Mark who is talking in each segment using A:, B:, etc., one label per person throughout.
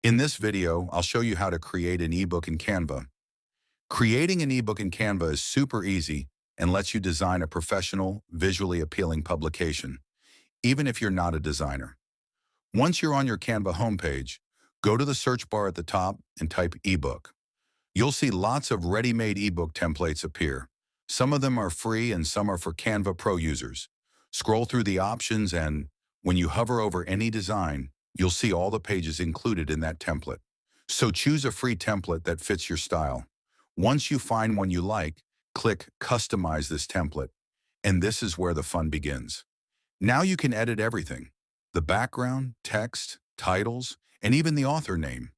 A: In this video, I'll show you how to create an ebook in Canva. Creating an ebook in Canva is super easy and lets you design a professional, visually appealing publication, even if you're not a designer. Once you're on your Canva homepage, go to the search bar at the top and type ebook. You'll see lots of ready-made ebook templates appear. Some of them are free and some are for Canva Pro users. Scroll through the options and, when you hover over any design, you'll see all the pages included in that template. So choose a free template that fits your style. Once you find one you like, click Customize this template, and this is where the fun begins. Now you can edit everything: the background, text, titles, and even the author name.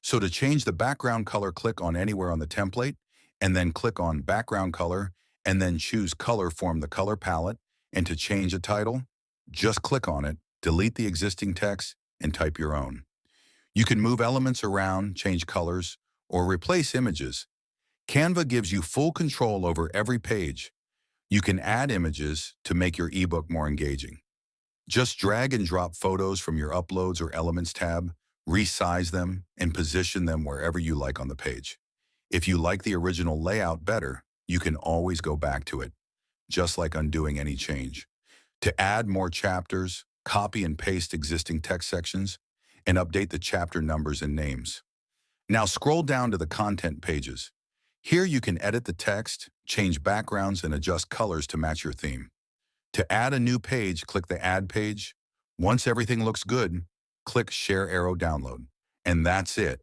A: So to change the background color, click on anywhere on the template, and then click on Background Color, and then choose Color from the color palette. And to change a title, just click on it, delete the existing text, and type your own. You can move elements around, change colors, or replace images. Canva gives you full control over every page. You can add images to make your ebook more engaging. Just drag and drop photos from your Uploads or Elements tab, resize them, and position them wherever you like on the page. If you like the original layout better, you can always go back to it, just like undoing any change. To add more chapters, copy and paste existing text sections, and update the chapter numbers and names. Now scroll down to the content pages. Here you can edit the text, change backgrounds, and adjust colors to match your theme. To add a new page, click the Add page. Once everything looks good, click Share Arrow Download. And that's it.